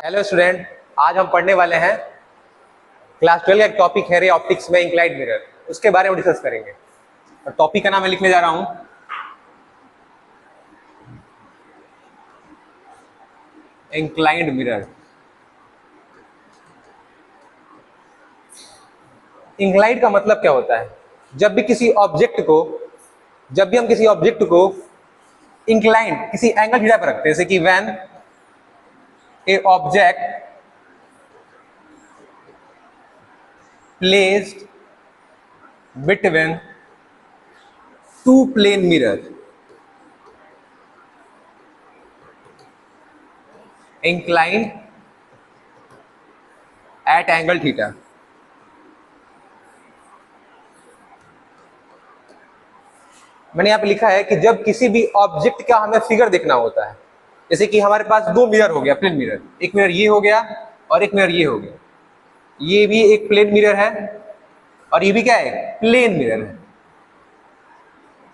Hello student, आज हम पढ़ने वाले हैं क्लास 12 का एक टॉपिक है रे ऑप्टिक्स में इंक्लाइंड मिरर। उसके बारे में डिस्कस करेंगे और टॉपिक का नाम मैं लिखने जा रहा हूं इंक्लाइंड मिरर। इंक्लाइंड का मतलब क्या होता है? जब भी हम किसी ऑब्जेक्ट को इंक्लाइंड किसी एंगल थीटा पर रखते हैं, जैसे कि when a object placed between two plane mirror inclined at angle theta। मैंने यहाँ पे लिखा है कि जब किसी भी ऑब्जेक्ट का हमें फिगर देखना होता है, जैसे कि हमारे पास दो मिरर हो गया, प्लेन मिरर, एक मिरर ये हो गया और एक मिरर ये हो गया। ये भी एक प्लेन मिरर है और ये भी क्या है? प्लेन मिरर है।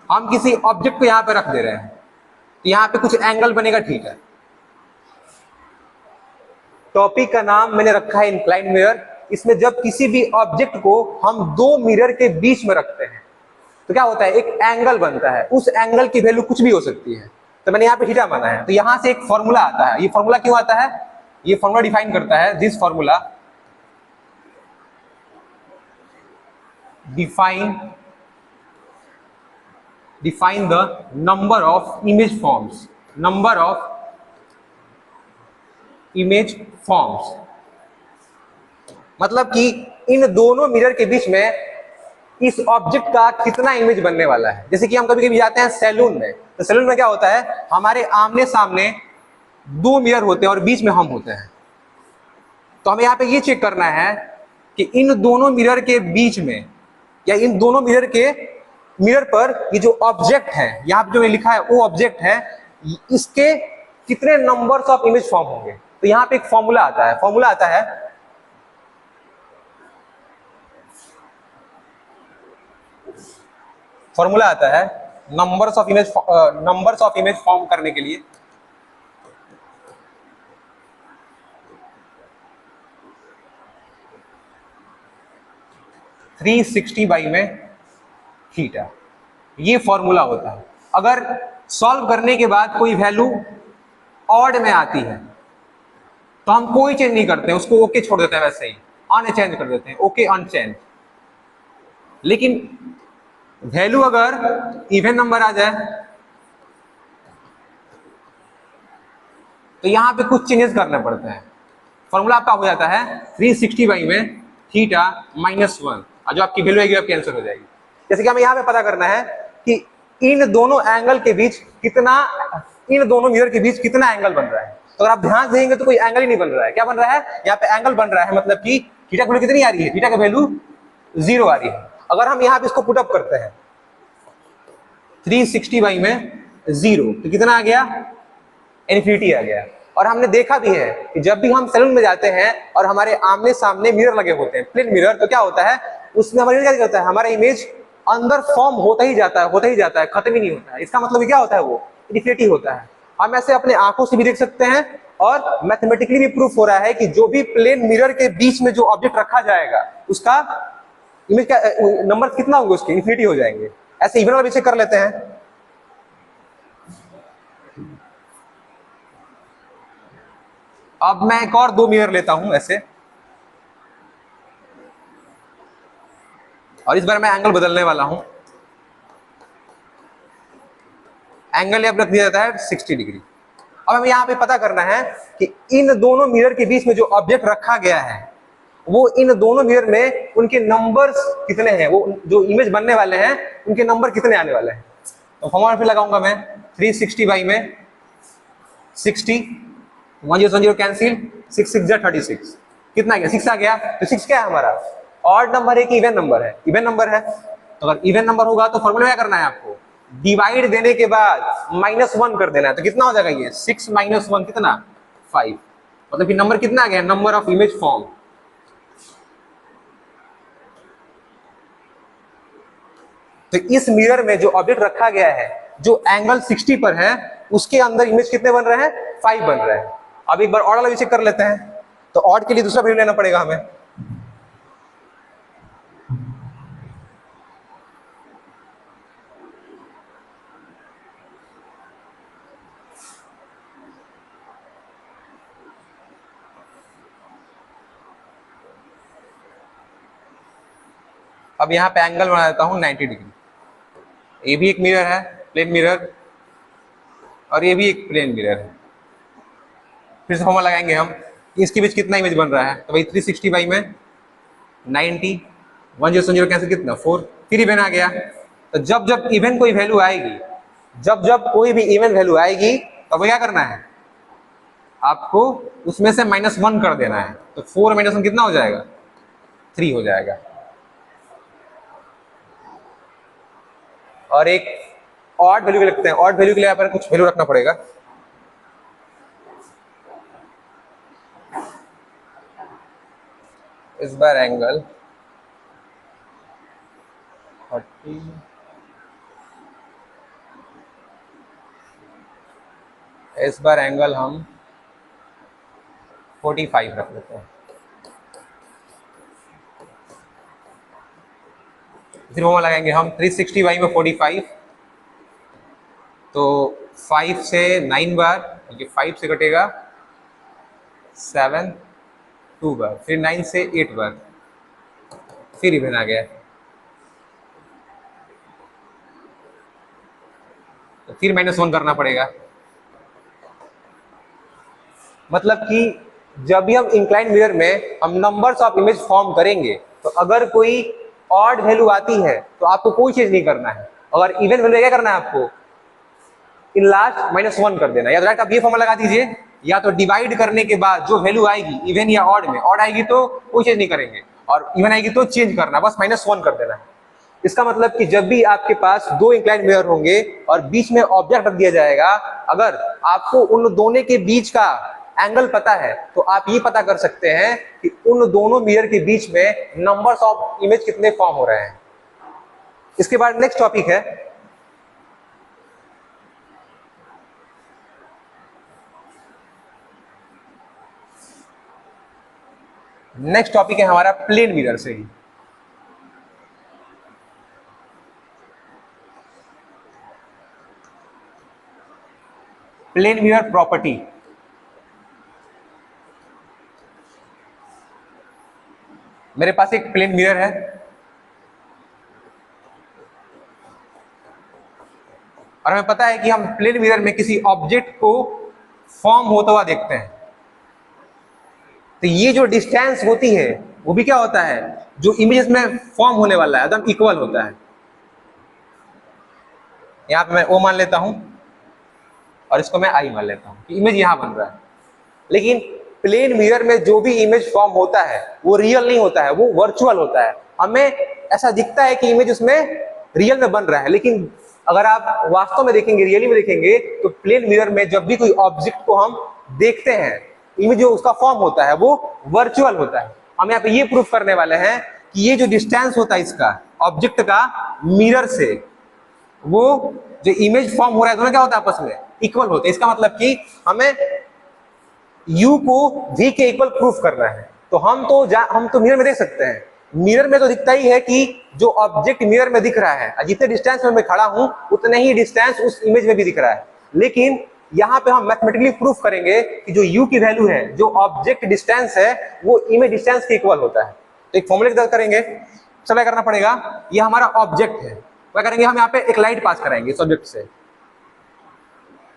हम किसी ऑब्जेक्ट को यहाँ पे रख दे रहे हैं तो यहाँ पे कुछ एंगल बनेगा, ठीक है। टॉपिक का नाम मैंने रखा है इंक्लाइंड मिरर। इसमें जब किसी भी ऑब्जेक्ट को हम दो मिरर के बीच में रखते हैं तो क्या होता है? एक एंगल बनता है। उस एंगल की वैल्यू कुछ भी हो सकती है, तो मैंने यहाँ पे थीटा माना है। तो यहां से एक फॉर्मूला आता है। ये फॉर्मूला क्यों आता है? ये फॉर्मूला डिफाइन करता है, this formula define the number of image forms। मतलब कि इन दोनों मिरर के बीच में इस ऑब्जेक्ट का कितना इमेज बनने वाला है। जैसे कि हम कभी कभी जाते हैं सैलून में, तो सैलून में क्या होता है? हमारे आमने सामने दो मिरर होते हैं और बीच में हम होते हैं। तो हमें यहाँ पे ये चेक करना है कि इन दोनों मिरर के बीच में या इन दोनों मिरर पर ये जो ऑब्जेक्ट है, यहाँ पे जो लिखा है वो ऑब्जेक्ट है, इसके कितने नंबर्स ऑफ इमेज फॉर्म होंगे। तो यहाँ पे एक फॉर्मूला आता है। फॉर्मूला आता है नंबर्स ऑफ इमेज फॉर्म करने के लिए 360 बाई में थीटा, ये फॉर्मूला होता है। अगर सॉल्व करने के बाद कोई वैल्यू ऑड में आती है तो हम कोई चेंज नहीं करते हैं, उसको ओके छोड़ देते हैं, वैसे ही अनचेंज कर देते हैं, ओके अनचेंज। लेकिन वैल्यू अगर इवन नंबर आ जाए तो यहां पे कुछ चेंजेस करने पड़ते हैं। फॉर्मूला आपका हो जाता है 360 बाई में थीटा -1, और जो आपकी वैल्यू आएगी आपकी आंसर हो जाएगी। जैसे कि हमें यहाँ पे पता करना है कि इन दोनों मिरर के बीच कितना एंगल बन रहा है। तो अगर आप ध्यान देंगे तो कोई एंगल ही नहीं बन रहा है। क्या बन रहा है? यहाँ पे एंगल बन रहा है, मतलब कि थीटा की वैल्यू कितनी आ रही है? थीटा की वैल्यू 0 आ रही है। अगर हम यहाँ पे इसको पुट अप करते हैं 360 बाई में 0, तो कितना आ गया? इन्फिनिटी आ गया। और हमने देखा भी है कि जब भी हम सैलून में जाते हैं और हमारे आमने सामने मिरर लगे होते हैं, प्लेन मिरर, तो क्या होता है? उसमें हमारा क्या होता है? हमारा इमेज अंदर फॉर्म होता ही जाता है, खत्म ही नहीं होता है। इसका मतलब क्या होता है? वो इन्फिनिटी होता है। हम ऐसे अपने आंखों से भी देख सकते हैं और मैथमेटिकली भी प्रूफ हो रहा है कि जो भी प्लेन मिरर के बीच में जो ऑब्जेक्ट रखा जाएगा उसका इमेज का नंबर कितना होंगे? उसके इन्फिनिटी हो जाएंगे। ऐसे इवन वाला भी चेक कर लेते हैं। अब मैं एक और दो मिरर लेता हूं ऐसे, और इस बार मैं एंगल बदलने वाला हूं। एंगल अब रख दिया जाता है 60 डिग्री। अब हमें यहाँ पे पता करना है कि इन दोनों मिरर के बीच में जो ऑब्जेक्ट रखा गया है वो इन दोनों मिरर में उनके नंबर्स कितने हैं, वो जो इमेज बनने वाले हैं उनके नंबर कितने आने वाले हैं। तो फॉर्मूला फिर लगाऊंगा मैं 360 बाई में 60, 10 कैंसिल, 6 6 36, कितना गया? 6 आ गया। तो 6 क्या है हमारा? ऑड नंबर है कि इवन नंबर है? इवन नंबर है। तो अगर इवन नंबर होगा तो फॉर्मूला क्या करना है आपको? डिवाइड देने के बाद -1 कर देना है। तो कितना हो जाएगा ये? 6 - 1 कितना? 5। मतलब कि नंबर कितना आ गया? Number of image form. तो इस मिरर में जो ऑब्जेक्ट रखा गया है, जो एंगल 60 पर है, उसके अंदर इमेज कितने बन रहे हैं? 5 बन रहे हैं। अब एक बार ऑड वाला भी चेक कर लेते हैं। तो ऑड के लिए दूसरा वैल्यू लेना पड़ेगा हमें। अब यहाँ पे एंगल बना देता हूँ 90 डिग्री। ये भी एक मिरर है, प्लेन मिरर, और ये भी एक प्लेन मिरर है। फिर से फॉर्मूला लगाएंगे हम, इसके बीच कितना इमेज बन रहा है। तो भाई 360 बाई में 90, 10 कैंसिल कितना 4, फिर इवन आ गया। तो जब जब इवन कोई वैल्यू आएगी, जब जब कोई भी इवन वैल्यू आएगी, तो क्या करना है, आपको उसमें से -1 कर देना है। तो 4 - 1 कितना हो जाएगा, 3 हो जाएगा। और एक ऑड वैल्यू के लिखते हैं। ऑड वैल्यू के लिए यहाँ पर कुछ वैल्यू रखना पड़ेगा। इस बार एंगल 40, इस बार एंगल हम 45 रख लेते हैं। फिर वो लगाएंगे हम 360 बाई में 45, तो 5 से 9 बार, ये 5 से कटेगा 7 2 बार, फिर 9 से 8 बार, फिर इवन आ गया। तो फिर -1 करना पड़ेगा। मतलब कि जब भी हम इंक्लाइन मिरर में हम नंबर्स ऑफ इमेज फॉर्म करेंगे, तो अगर कोई ऑड वैल्यू आती है तो आपको कोई चीज नहीं करना है। अगर इवन वैल्यू क्या करना है, आपको इन लास्ट -1 कर देना। या तो डायरेक्ट आप ये फॉर्मूला लगा दीजिए, या तो डिवाइड करने के बाद जो वैल्यू आएगी इवन या ऑड में, ऑड आएगी तो कोई चीज नहीं करेंगे, और इवन आएगी तो चेंज करना, बस -1 कर देना है। इसका मतलब कि जब भी आपके पास दो इंक्लाइन मिरर होंगे और बीच में ऑब्जेक्ट रख दिया जाएगा, अगर आपको उन दोनों के बीच का एंगल पता है, तो आप ये पता कर सकते हैं कि उन दोनों मिरर के बीच में नंबर्स ऑफ इमेज कितने फॉर्म हो रहे हैं। इसके बाद नेक्स्ट टॉपिक है हमारा प्लेन मिरर से ही। Plane mirror property. मेरे पास एक प्लेन मिरर है, और हमें पता है कि हम प्लेन मिरर में किसी ऑब्जेक्ट को फॉर्म होता हुआ देखते हैं। तो ये जो डिस्टेंस होती है वो भी क्या होता है, जो इमेज में फॉर्म होने वाला है एकदम इक्वल होता है। यहां पे मैं O मान लेता हूं, और इसको मैं I मान लेता हूं कि इमेज यहां बन रहा है। लेकिन प्लेन मिरर में जो भी इमेज फॉर्म होता है वो रियल नहीं होता है, वो वर्चुअल होता है। हमें ऐसा दिखता है कि इमेज उसमें रियल में बन रहा है, लेकिन अगर आप वास्तव में देखेंगे, रियली में देखेंगे, तो प्लेन मिरर में जब भी कोई ऑब्जेक्ट को हम देखते हैं, इमेज जो उसका फॉर्म होता है वो वर्चुअल होता है। हम यहाँ पे ये प्रूफ करने वाले हैं कि ये जो डिस्टेंस होता है इसका ऑब्जेक्ट का मिरर से, वो जो इमेज फॉर्म हो रहा है दोनों क्या होता है आपस में इक्वल होते हैं। इसका मतलब कि हमें u को v के इक्वल प्रूफ करना है। तो हम तो मिरर में देख सकते हैं, मिरर में तो दिखता ही है कि जो ऑब्जेक्ट मिरर में दिख रहा है, जितने डिस्टेंस में मैं खड़ा हूं उतने ही डिस्टेंस उस इमेज में भी दिख रहा है। लेकिन यहाँ पे हम मैथमेटिकली प्रूफ करेंगे कि जो u की वैल्यू है, जो ऑब्जेक्ट डिस्टेंस है, वो इमेज डिस्टेंस के इक्वल होता है। तो एक फॉर्मूले करेंगे, सब करना पड़ेगा। ये हमारा ऑब्जेक्ट है, क्या करेंगे हम यहाँ पे एक लाइट पास कराएंगे इस ऑब्जेक्ट से,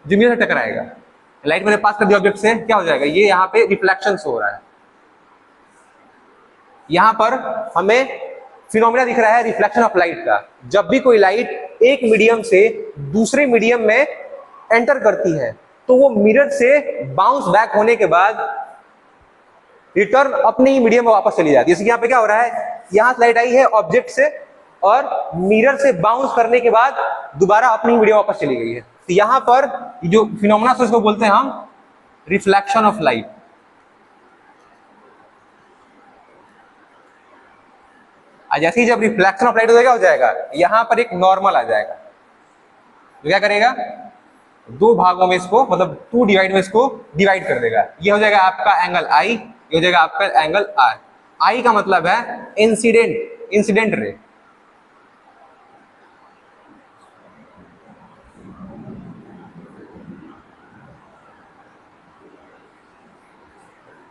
जो मिरर से टकराएगा। लाइट मैंने पास कर दिया ऑब्जेक्ट से, क्या हो जाएगा, ये यहाँ पे रिफ्लेक्शन हो रहा है। यहाँ पर हमें फिनोमेना दिख रहा है रिफ्लेक्शन ऑफ लाइट का। जब भी कोई लाइट एक मीडियम से दूसरे मीडियम में एंटर करती है, तो वो मिरर से बाउंस बैक होने के बाद रिटर्न अपने ही मीडियम में वापस चली जाती है। जैसे यहाँ पे क्या हो रहा है, यहाँ लाइट आई है ऑब्जेक्ट से, और मिरर से बाउंस करने के बाद दोबारा अपनी मीडियम वापस चली गई है। तो यहाँ पर जो फिनोमेना है उसको बोलते हैं हम रिफ्लेक्शन ऑफ लाइट। जैसे ही जब रिफ्लेक्शन ऑफ लाइट हो जाएगा, यहाँ पर एक नॉर्मल आ जाएगा, तो क्या करेगा, दो भागों में इसको, मतलब 2 डिवाइड में इसको डिवाइड कर देगा। ये हो जाएगा आपका एंगल आई, ये हो जाएगा आपका एंगल आर। आई का मतलब है इंसिडेंट रे।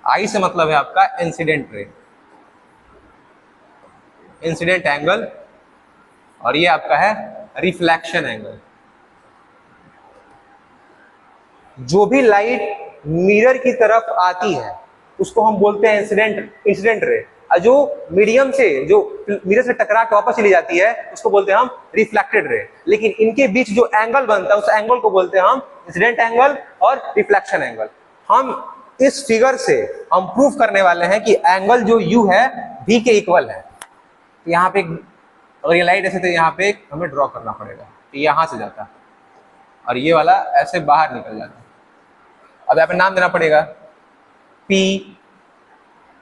आई से मतलब है आपका इंसिडेंट रे, इंसिडेंट एंगल, और ये आपका है रिफ्लेक्शन एंगल। जो भी लाइट मिरर की तरफ आती है उसको हम बोलते हैं इंसिडेंट रे, और जो मीडियम से, जो मिरर से टकरा के वापस चली जाती है उसको बोलते हैं हम रिफ्लेक्टेड रे। लेकिन इनके बीच जो एंगल बनता है उस एंगल को बोलते हैं हम इंसिडेंट एंगल और रिफ्लेक्शन एंगल। हम इस फिगर से हम प्रूव करने वाले हैं कि एंगल जो यू है भी के इक्वल है। तो यहाँ पे अगर ये लाइट ऐसे, तो यहाँ पे हमें ड्रॉ करना पड़ेगा, तो यहां से जाता और ये वाला ऐसे बाहर निकल जाता। अब यहाँ पे नाम देना पड़ेगा P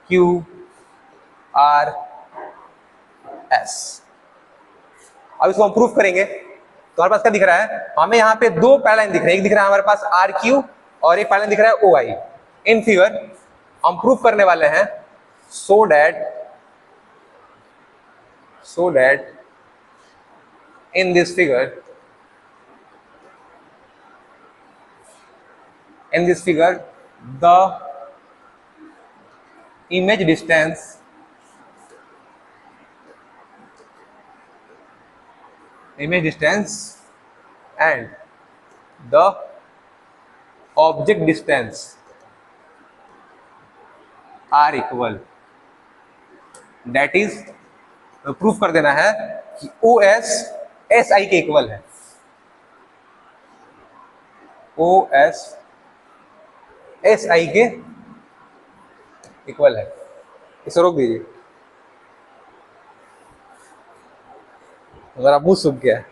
Q R S। अब इसको हम प्रूफ करेंगे तो हमारे पास क्या दिख रहा है, हमें यहाँ पे दो पैरालाइन दिख रहे हैं, एक दिख रहा है हमारे पास RQ और एक पैरालाइन दिख रहा है OI। इन फिगर हम प्रूफ करने वाले हैं so that in this figure the image distance and the object distance are equal। That is, proof कर देना है कि OS SI के इक्वल है, OS SI के इक्वल है। इसे रोक दीजिए, मेरा मुंह सूख गया है।